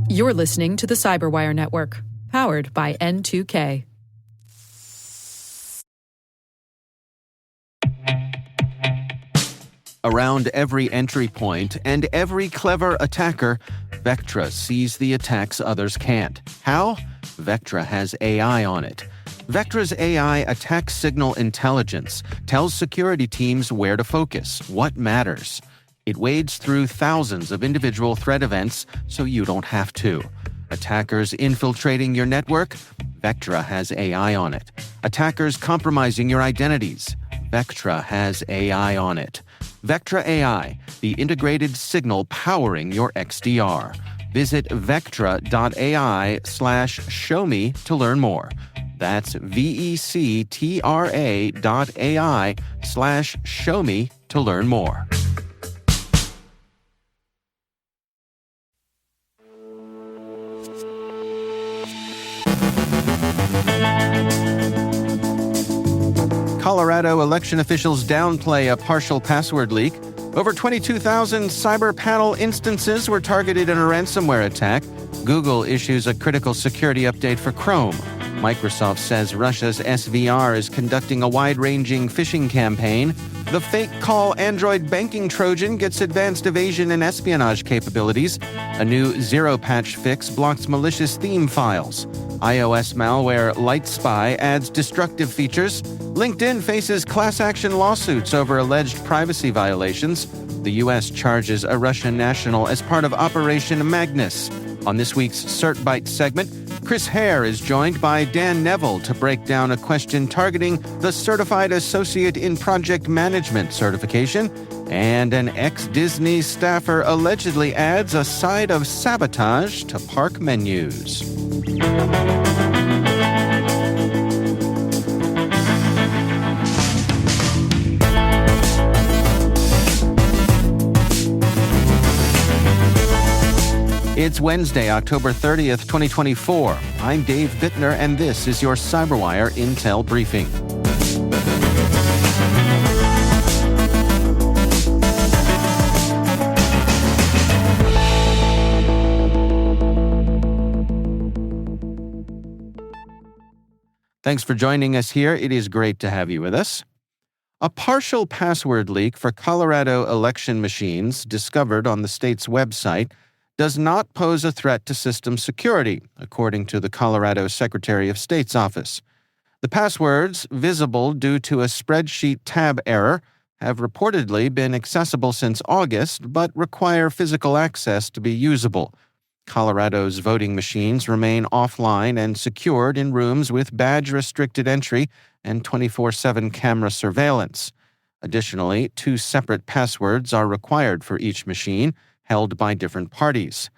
You're listening to the Cyberwire Network, powered by N2K. Around every entry point and every clever attacker, Vectra sees the attacks others can't. How? Vectra has AI on it. Vectra's AI attack signal intelligence tells security teams where to focus, what matters. It wades through thousands of individual threat events so you don't have to. Attackers infiltrating your network? Vectra has AI on it. Attackers compromising your identities? Vectra has AI on it. Vectra AI, the integrated signal powering your XDR. Visit vectra.ai/showme to learn more. That's vectra.ai/showme to learn more. Colorado election officials downplay a partial password leak. Over 22,000 cyber panel instances were targeted in a ransomware attack. Google issues a critical security update for Chrome. Microsoft says Russia's SVR is conducting a wide-ranging phishing campaign. The fake call Android banking Trojan gets advanced evasion and espionage capabilities. A new zero-patch fix blocks malicious theme files. iOS malware LightSpy adds destructive features. LinkedIn faces class action lawsuits over alleged privacy violations. The U.S. charges a Russian national as part of Operation Magnus. On this week's CertByte segment, Chris Hare is joined by Dan Neville to break down a question targeting the Certified Associate in Project Management certification, and an ex-Disney staffer allegedly adds a side of sabotage to park menus. It's Wednesday, October 30th, 2024. I'm Dave Bittner, and this is your Cyberwire Intel Briefing. Thanks for joining us here. It is great to have you with us. A partial password leak for Colorado election machines discovered on the state's website does not pose a threat to system security, according to the Colorado Secretary of State's office. The passwords, visible due to a spreadsheet tab error, have reportedly been accessible since August, but require physical access to be usable. Colorado's voting machines remain offline and secured in rooms with badge-restricted entry and 24/7 camera surveillance. Additionally, 2 separate passwords are required for each machine, held by different parties.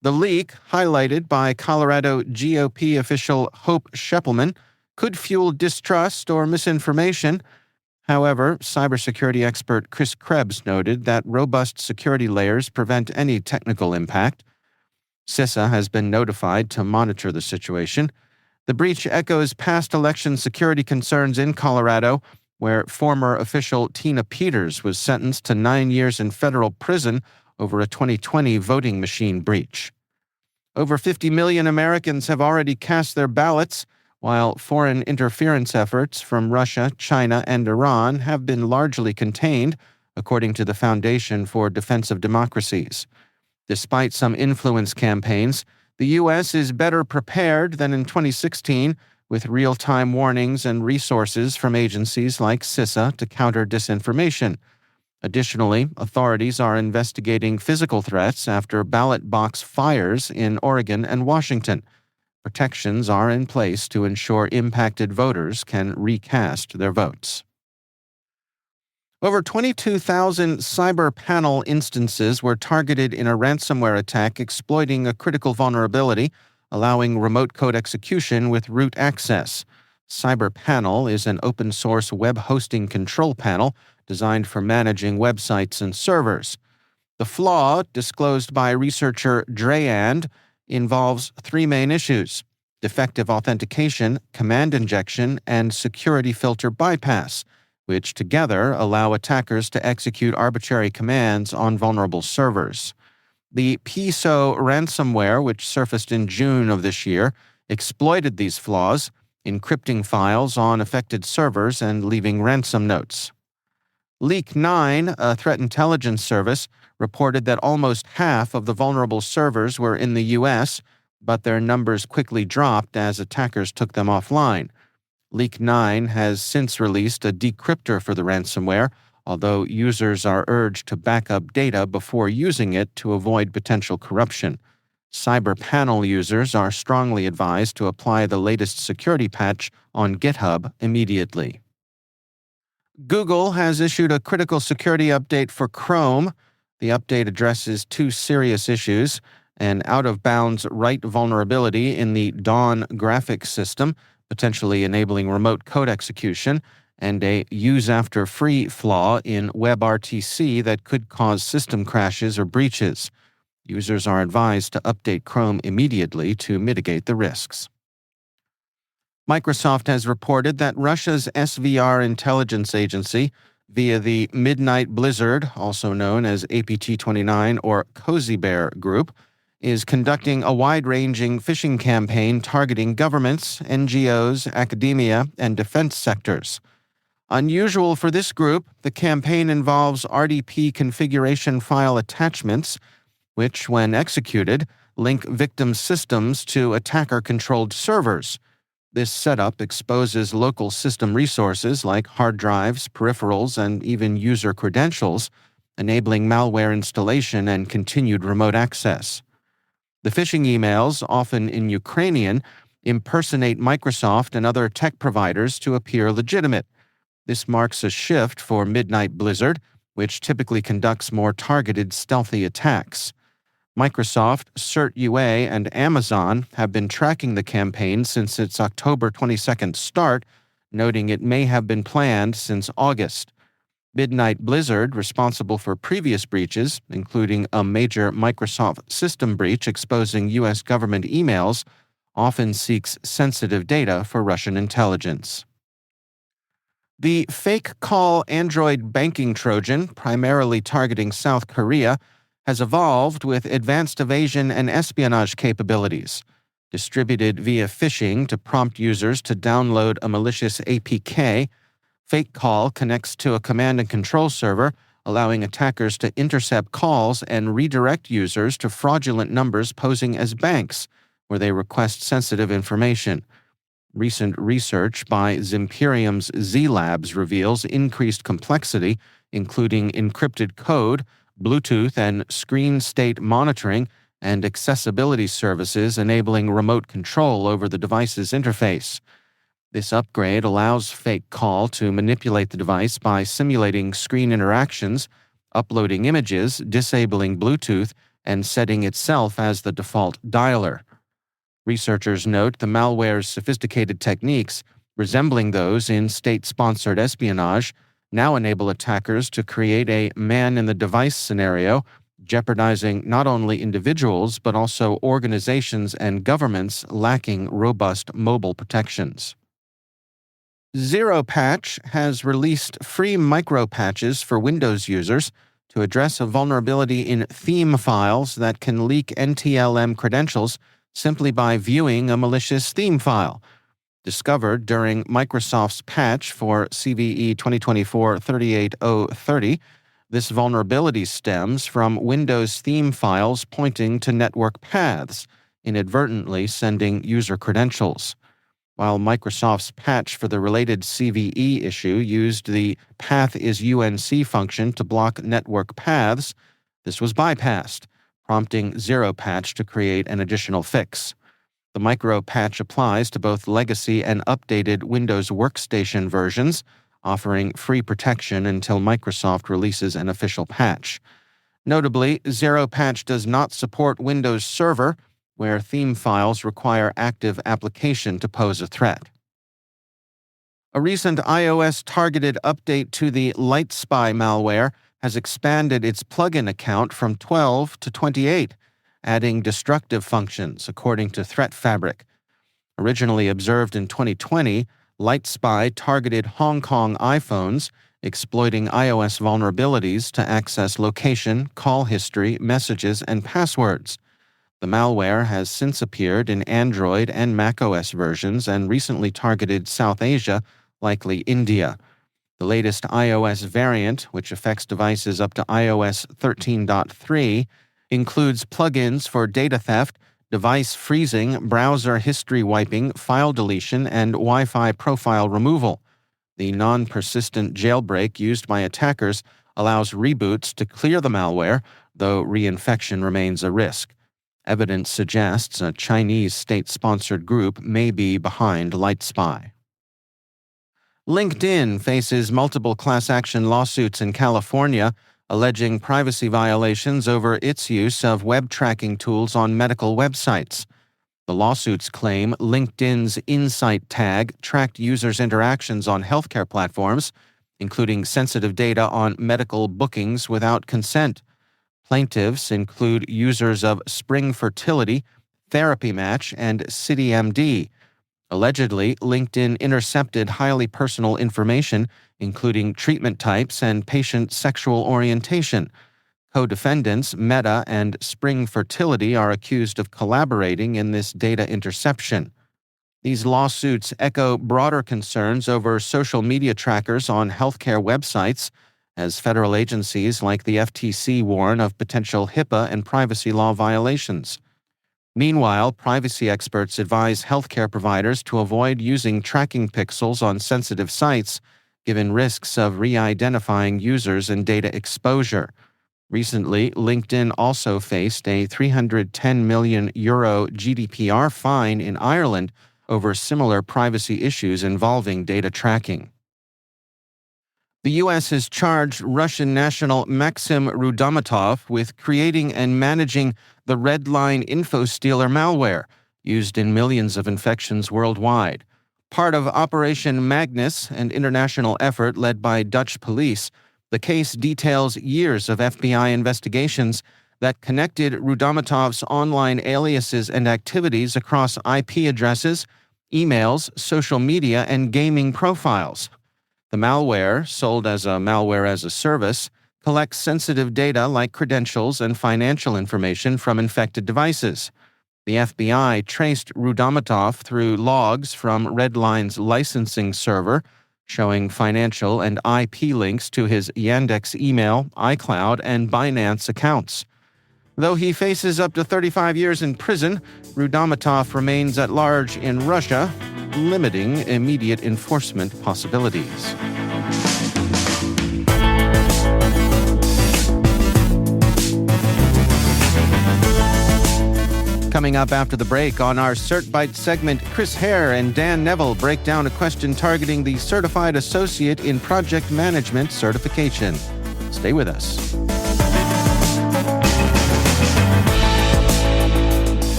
The leak, highlighted by Colorado GOP official Hope Scheppelman, could fuel distrust or misinformation. However, cybersecurity expert Chris Krebs noted that robust security layers prevent any technical impact. CISA has been notified to monitor the situation. The breach echoes past election security concerns in Colorado, where former official Tina Peters was sentenced to 9 years in federal prison over a 2020 voting machine breach. Over 50 million Americans have already cast their ballots, while foreign interference efforts from Russia, China, and Iran have been largely contained, according to the Foundation for Defense of Democracies. Despite some influence campaigns, the U.S. is better prepared than in 2016, with real-time warnings and resources from agencies like CISA to counter disinformation. Additionally, authorities are investigating physical threats after ballot box fires in Oregon and Washington. Protections are in place to ensure impacted voters can recast their votes. Over 22,000 cyber panel instances were targeted in a ransomware attack exploiting a critical vulnerability, allowing remote code execution with root access. CyberPanel is an open-source web hosting control panel designed for managing websites and servers. The flaw, disclosed by researcher Dreyand, involves 3 main issues: defective authentication, command injection, and security filter bypass, which together allow attackers to execute arbitrary commands on vulnerable servers. The PISO ransomware, which surfaced in June of this year, exploited these flaws, encrypting files on affected servers and leaving ransom notes. Leak 9, a threat intelligence service, reported that almost half of the vulnerable servers were in the U.S., but their numbers quickly dropped as attackers took them offline. Leak 9 has since released a decryptor for the ransomware, although users are urged to back up data before using it to avoid potential corruption. CyberPanel users are strongly advised to apply the latest security patch on GitHub immediately. Google has issued a critical security update for Chrome. The update addresses two serious issues: an out-of-bounds write vulnerability in the Dawn graphics system, potentially enabling remote code execution, and a use-after-free flaw in WebRTC that could cause system crashes or breaches. Users are advised to update Chrome immediately to mitigate the risks. Microsoft has reported that Russia's SVR intelligence agency, via the Midnight Blizzard, also known as APT29 or Cozy Bear Group, is conducting a wide-ranging phishing campaign targeting governments, NGOs, academia, and defense sectors. Unusual for this group, the campaign involves RDP configuration file attachments, which, when executed, link victim systems to attacker-controlled servers. This setup exposes local system resources like hard drives, peripherals, and even user credentials, enabling malware installation and continued remote access. The phishing emails, often in Ukrainian, impersonate Microsoft and other tech providers to appear legitimate. This marks a shift for Midnight Blizzard, which typically conducts more targeted, stealthy attacks. Microsoft, CertUA, and Amazon have been tracking the campaign since its October 22nd start, noting it may have been planned since August. Midnight Blizzard, responsible for previous breaches, including a major Microsoft system breach exposing U.S. government emails, often seeks sensitive data for Russian intelligence. The fake call Android banking Trojan, primarily targeting South Korea, has evolved with advanced evasion and espionage capabilities. Distributed via phishing to prompt users to download a malicious APK, fake call connects to a command and control server, allowing attackers to intercept calls and redirect users to fraudulent numbers posing as banks, where they request sensitive information. Recent research by Zimperium's Z-Labs reveals increased complexity, including encrypted code, Bluetooth and screen state monitoring, and accessibility services enabling remote control over the device's interface. This upgrade allows fake call to manipulate the device by simulating screen interactions, uploading images, disabling Bluetooth, and setting itself as the default dialer. Researchers note the malware's sophisticated techniques, resembling those in state-sponsored espionage, now enable attackers to create a man-in-the-device scenario, jeopardizing not only individuals but also organizations and governments lacking robust mobile protections. ZeroPatch has released free micro-patches for Windows users to address a vulnerability in theme files that can leak NTLM credentials simply by viewing a malicious theme file. Discovered during Microsoft's patch for CVE 2024-38030, this vulnerability stems from Windows theme files pointing to network paths, inadvertently sending user credentials. While Microsoft's patch for the related CVE issue used the PathIsUNC function to block network paths, this was bypassed, prompting ZeroPatch to create an additional fix. The micro patch applies to both legacy and updated Windows Workstation versions, offering free protection until Microsoft releases an official patch. Notably, ZeroPatch does not support Windows Server, where theme files require active application to pose a threat. A recent iOS-targeted update to the LightSpy malware has expanded its plugin account from 12 to 28, adding destructive functions, according to Threat Fabric. Originally observed in 2020, LightSpy targeted Hong Kong iPhones exploiting iOS vulnerabilities to access location, call history, messages, and passwords. The malware has since appeared in Android and macOS versions and recently targeted South Asia, likely India. The latest iOS variant, which affects devices up to iOS 13.3, includes plugins for data theft, device freezing, browser history wiping, file deletion, and Wi-Fi profile removal. The non-persistent jailbreak used by attackers allows reboots to clear the malware, though reinfection remains a risk. Evidence suggests a Chinese state-sponsored group may be behind LightSpy. LinkedIn faces multiple class action lawsuits in California, alleging privacy violations over its use of web tracking tools on medical websites. The lawsuits claim LinkedIn's Insight tag tracked users' interactions on healthcare platforms, including sensitive data on medical bookings without consent. Plaintiffs include users of Spring Fertility, Therapy Match, and CityMD. Allegedly, LinkedIn intercepted highly personal information, including treatment types and patient sexual orientation. Co-defendants Meta and Spring Fertility are accused of collaborating in this data interception. These lawsuits echo broader concerns over social media trackers on healthcare websites, as federal agencies like the FTC warn of potential HIPAA and privacy law violations. Meanwhile, privacy experts advise healthcare providers to avoid using tracking pixels on sensitive sites, given risks of re-identifying users and data exposure. Recently, LinkedIn also faced a €310 million GDPR fine in Ireland over similar privacy issues involving data tracking. The U.S. has charged Russian national Maxim Rudomitov with creating and managing the Redline InfoStealer malware, used in millions of infections worldwide. Part of Operation Magnus, an international effort led by Dutch police, the case details years of FBI investigations that connected Rudomitov's online aliases and activities across IP addresses, emails, social media, and gaming profiles. The malware, sold as a malware as a service, collects sensitive data like credentials and financial information from infected devices. The FBI traced Rudomitov through logs from Redline's licensing server, showing financial and IP links to his Yandex email, iCloud, and Binance accounts. Though he faces up to 35 years in prison, Rudomitov remains at large in Russia, limiting immediate enforcement possibilities. Coming up after the break on our CertByte segment, Chris Hare and Dan Neville break down a question targeting the Certified Associate in Project Management certification. Stay with us.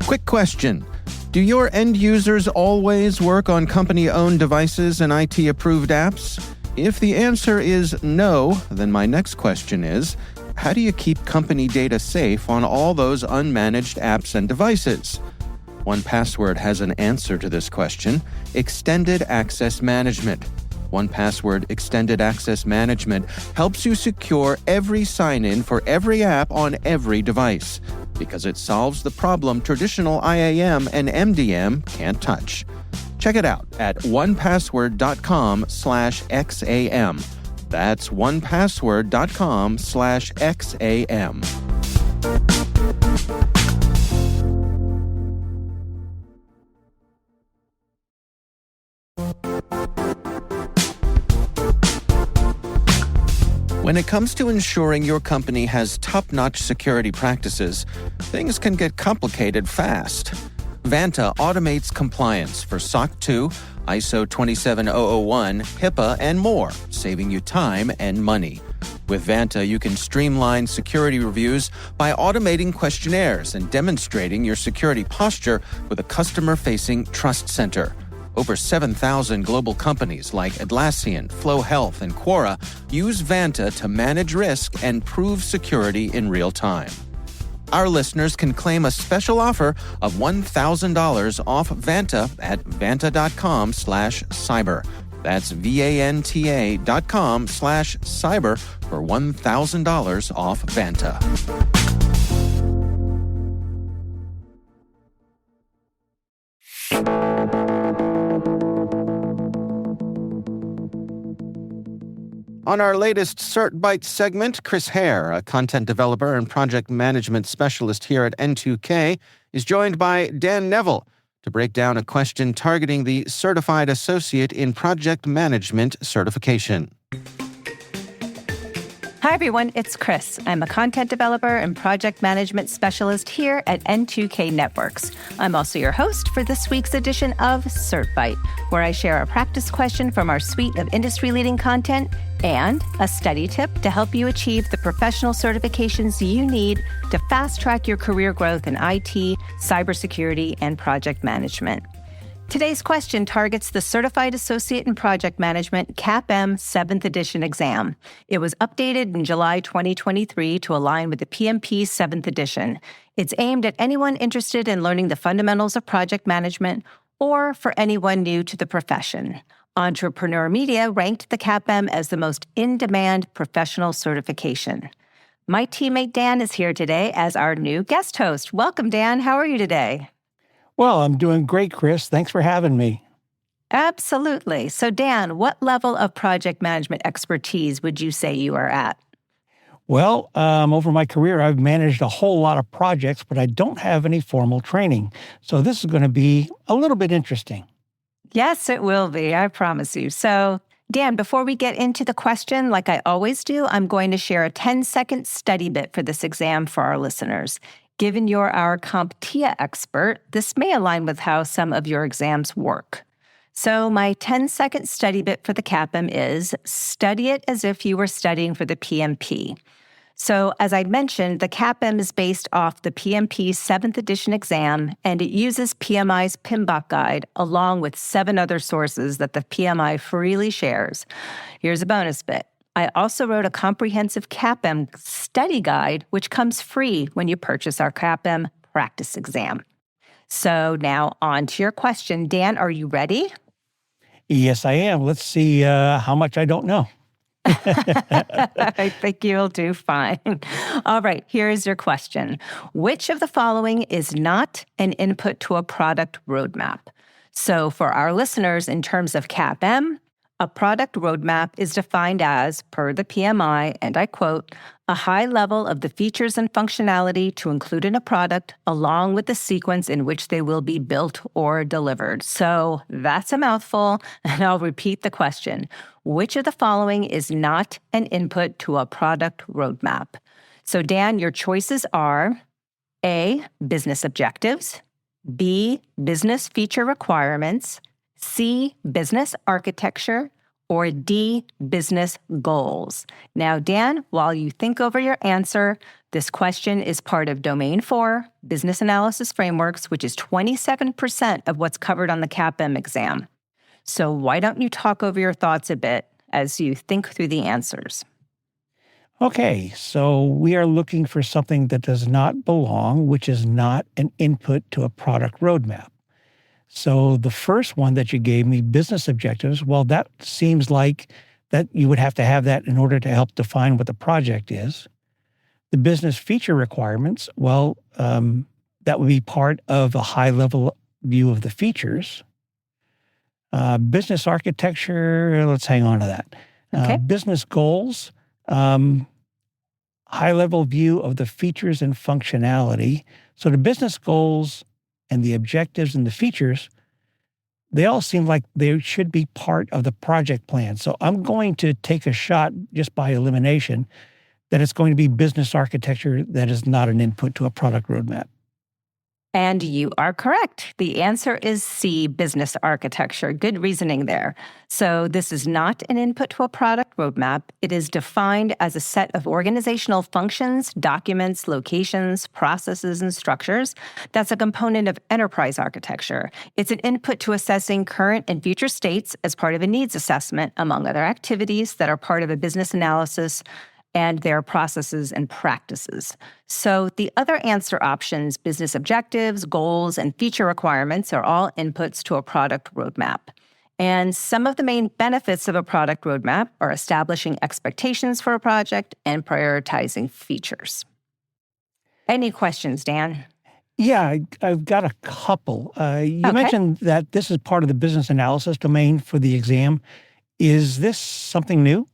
Quick question. Do your end users always work on company-owned devices and IT-approved apps? If the answer is no, then my next question is, how do you keep company data safe on all those unmanaged apps and devices? 1Password has an answer to this question: Extended Access Management. 1Password Extended Access Management helps you secure every sign-in for every app on every device, because it solves the problem traditional IAM and MDM can't touch. Check it out at 1password.com/XAM. That's 1password.com/XAM. When it comes to ensuring your company has top-notch security practices, things can get complicated fast. Vanta automates compliance for SOC 2, ISO 27001, HIPAA, and more, saving you time and money. With Vanta, you can streamline security reviews by automating questionnaires and demonstrating your security posture with a customer-facing Trust Center. Over 7,000 global companies like Atlassian, Flow Health, and Quora use Vanta to manage risk and prove security in real time. Our listeners can claim a special offer of $1,000 off Vanta at vanta.com/cyber. That's VANTA.com/cyber for $1,000 off Vanta. On our latest CertByte segment, Chris Hare, a content developer and project management specialist here at N2K, is joined by Dan Neville to break down a question targeting the Certified Associate in Project Management certification. Hi, everyone. It's Chris. I'm a content developer and project management specialist here at N2K Networks. I'm also your host for this week's edition of CertByte, where I share a practice question from our suite of industry-leading content and a study tip to help you achieve the professional certifications you need to fast-track your career growth in IT, cybersecurity, and project management. Today's question targets the Certified Associate in Project Management CAPM 7th Edition exam. It was updated in July 2023 to align with the PMP 7th Edition. It's aimed at anyone interested in learning the fundamentals of project management or for anyone new to the profession. Entrepreneur Media ranked the CAPM as the most in-demand professional certification. My teammate Dan is here today as our new guest host. Welcome, Dan. How are you today? Well, I'm doing great, Chris. Thanks for having me. Absolutely. So, Dan, what level of project management expertise would you say you are at? Well, over my career, I've managed a whole lot of projects, but I don't have any formal training. So this is going to be a little bit interesting. Yes, it will be. I promise you. So, Dan, before we get into the question, like I always do, I'm going to share a 10-second study bit for this exam for our listeners. Given you're our CompTIA expert, this may align with how some of your exams work. So my 10-second study bit for the CAPM is study it as if you were studying for the PMP. So as I mentioned, the CAPM is based off the PMP 7th Edition exam, and it uses PMI's PMBOK guide along with 7 other sources that the PMI freely shares. Here's a bonus bit. I also wrote a comprehensive CAPM study guide, which comes free when you purchase our CAPM practice exam. So now on to your question. Dan, are you ready? Yes, I am. Let's see how much I don't know. I think you'll do fine. All right, here is your question. Which of the following is not an input to a product roadmap? So for our listeners, in terms of CAPM, a product roadmap is defined as, per the PMI, and I quote, a high level of the features and functionality to include in a product, along with the sequence in which they will be built or delivered. So that's a mouthful, and I'll repeat the question. Which of the following is not an input to a product roadmap? So Dan, your choices are A, business objectives, B, business feature requirements, C, business architecture, or D, business goals. Now, Dan, while you think over your answer, this question is part of Domain 4, Business Analysis Frameworks, which is 27% of what's covered on the CAPM exam. So why don't you talk over your thoughts a bit as you think through the answers? Okay, so we are looking for something that does not belong, which is not an input to a product roadmap. So the first one that you gave me, business objectives, well, that seems like that you would have to have that in order to help define what the project is. The business feature requirements, well, that would be part of a high-level view of the features. Business architecture, let's hang on to that. Okay. Business goals, high-level view of the features and functionality. So the business goals and the objectives and the features, they all seem like they should be part of the project plan. So I'm going to take a shot just by elimination that it's going to be business architecture that is not an input to a product roadmap. And you are correct. The answer is C, business architecture. Good reasoning there. So this is not an input to a product roadmap. It is defined as a set of organizational functions, documents, locations, processes, and structures that's a component of enterprise architecture. It's an input to assessing current and future states as part of a needs assessment, among other activities that are part of a business analysis and their processes and practices. So the other answer options, business objectives, goals, and feature requirements, are all inputs to a product roadmap. And some of the main benefits of a product roadmap are establishing expectations for a project and prioritizing features. Any questions, Dan? Yeah, I've got a couple. You mentioned that this is part of the business analysis domain for the exam. Is this something new?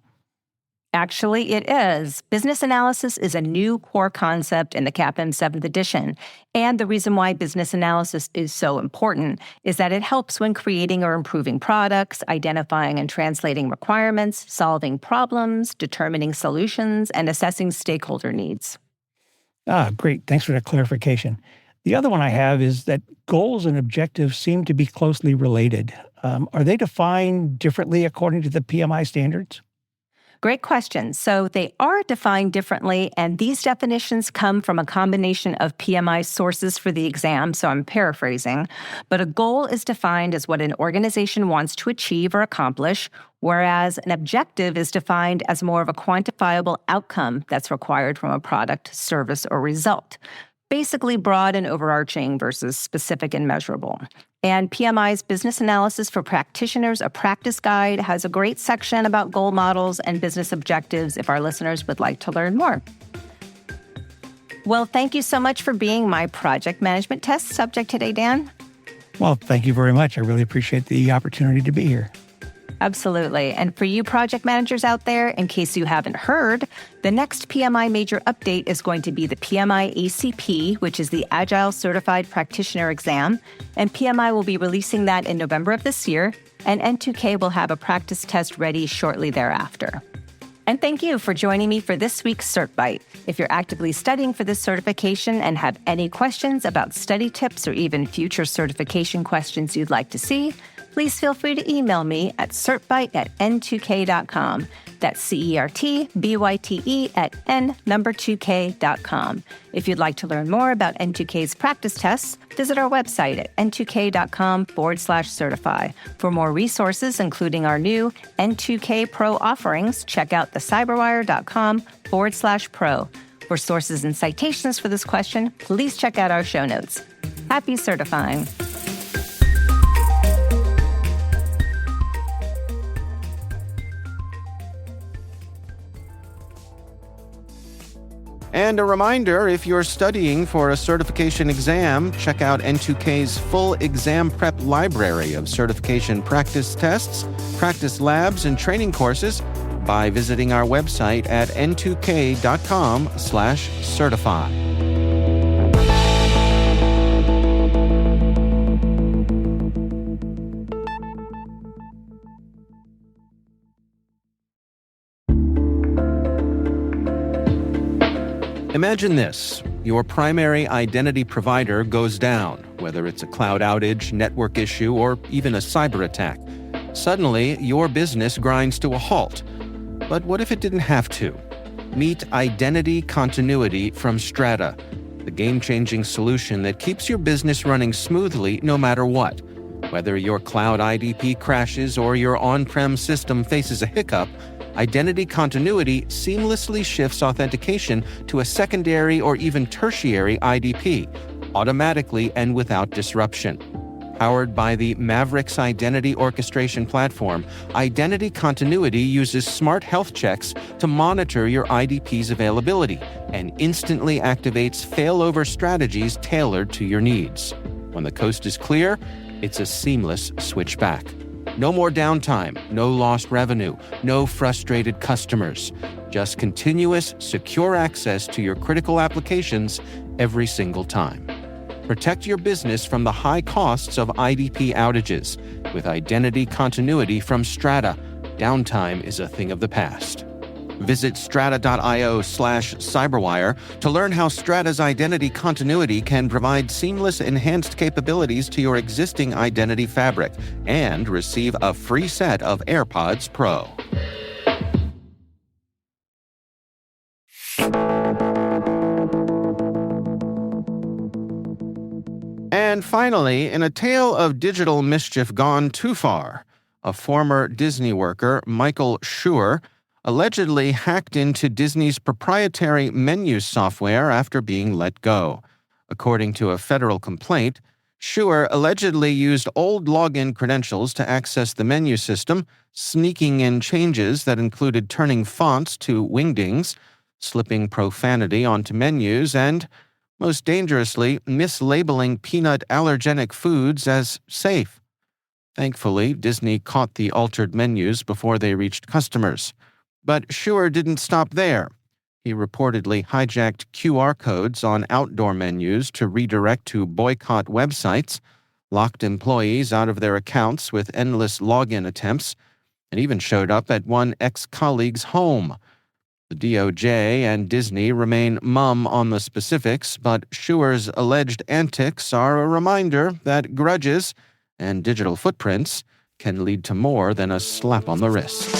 Actually, it is. Business analysis is a new core concept in the CAPM 7th edition. And the reason why business analysis is so important is that it helps when creating or improving products, identifying and translating requirements, solving problems, determining solutions, and assessing stakeholder needs. Great. Thanks for that clarification. The other one I have is that goals and objectives seem to be closely related. Are they defined differently according to the PMI standards? Great question. So they are defined differently, and these definitions come from a combination of PMI sources for the exam, so I'm paraphrasing. But a goal is defined as what an organization wants to achieve or accomplish, whereas an objective is defined as more of a quantifiable outcome that's required from a product, service, or result. Basically broad and overarching versus specific and measurable. And PMI's Business Analysis for Practitioners, a practice guide, has a great section about goal models and business objectives if our listeners would like to learn more. Well, thank you so much for being my project management test subject today, Dan. Well, thank you very much. I really appreciate the opportunity to be here. Absolutely. And for you project managers out there, in case you haven't heard, the next PMI major update is going to be the PMI ACP, which is the Agile Certified Practitioner Exam. And PMI will be releasing that in November of this year, and N2K will have a practice test ready shortly thereafter. And thank you for joining me for this week's CertByte. If you're actively studying for this certification and have any questions about study tips or even future certification questions you'd like to see, please feel free to email me at certbyte@n2k.com. That's CERTBYTE@n2k.com. If you'd like to learn more about N2K's practice tests, visit our website at n2k.com/certify. For more resources, including our new N2K Pro offerings, check out thecyberwire.com/pro. For sources and citations for this question, please check out our show notes. Happy certifying. And a reminder, if you're studying for a certification exam, check out N2K's full exam prep library of certification practice tests, practice labs, and training courses by visiting our website at n2k.com/certify. Imagine this. Your primary identity provider goes down, whether it's a cloud outage, network issue, or even a cyber attack. Suddenly, your business grinds to a halt. But what if it didn't have to? Meet Identity Continuity from Strata, the game-changing solution that keeps your business running smoothly no matter what. Whether your cloud IDP crashes or your on-prem system faces a hiccup, Identity Continuity seamlessly shifts authentication to a secondary or even tertiary IDP, automatically and without disruption. Powered by the Mavericks Identity Orchestration Platform, Identity Continuity uses smart health checks to monitor your IDP's availability and instantly activates failover strategies tailored to your needs. When the coast is clear, it's a seamless switch back. No more downtime, no lost revenue, no frustrated customers. Just continuous, secure access to your critical applications every single time. Protect your business from the high costs of IDP outages. With Identity Continuity from Strata, downtime is a thing of the past. Visit strata.io/cyberwire to learn how Strata's identity continuity can provide seamless enhanced capabilities to your existing identity fabric and receive a free set of AirPods Pro. And finally, in a tale of digital mischief gone too far, a former Disney worker, Michael Schur, allegedly hacked into Disney's proprietary menu software after being let go. According to a federal complaint, Schur allegedly used old login credentials to access the menu system, sneaking in changes that included turning fonts to wingdings, slipping profanity onto menus, and, most dangerously, mislabeling peanut allergenic foods as safe. Thankfully, Disney caught the altered menus before they reached customers. But Schur didn't stop there. He reportedly hijacked QR codes on outdoor menus to redirect to boycott websites, locked employees out of their accounts with endless login attempts, and even showed up at one ex-colleague's home. The DOJ and Disney remain mum on the specifics, but Schur's alleged antics are a reminder that grudges and digital footprints can lead to more than a slap on the wrist.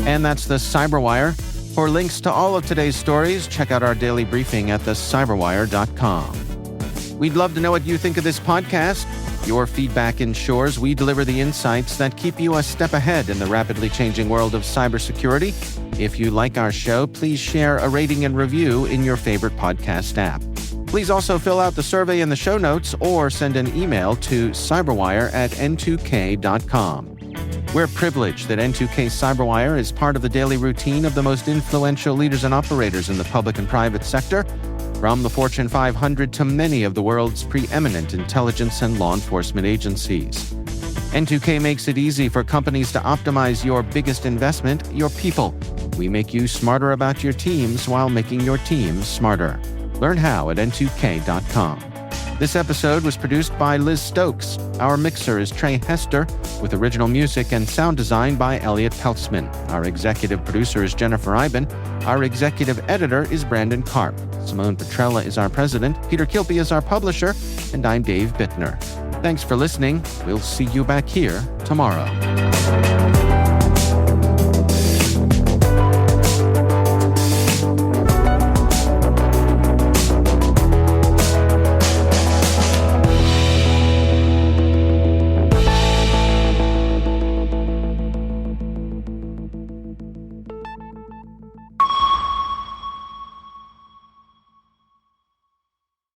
And that's the Cyberwire. For links to all of today's stories, check out our daily briefing at thecyberwire.com. We'd love to know what you think of this podcast. Your feedback ensures we deliver the insights that keep you a step ahead in the rapidly changing world of cybersecurity. If you like our show, please share a rating and review in your favorite podcast app. Please also fill out the survey in the show notes or send an email to cyberwire@n2k.com. We're privileged that N2K Cyberwire is part of the daily routine of the most influential leaders and operators in the public and private sector, from the Fortune 500 to many of the world's preeminent intelligence and law enforcement agencies. N2K makes it easy for companies to optimize your biggest investment, your people. We make you smarter about your teams while making your teams smarter. Learn how at n2k.com. This episode was produced by Liz Stokes. Our mixer is Trey Hester, with original music and sound design by Elliot Peltzman. Our executive producer is Jennifer Iben. Our executive editor is Brandon Karp. Simone Petrella is our president. Peter Kilpie is our publisher. And I'm Dave Bittner. Thanks for listening. We'll see you back here tomorrow.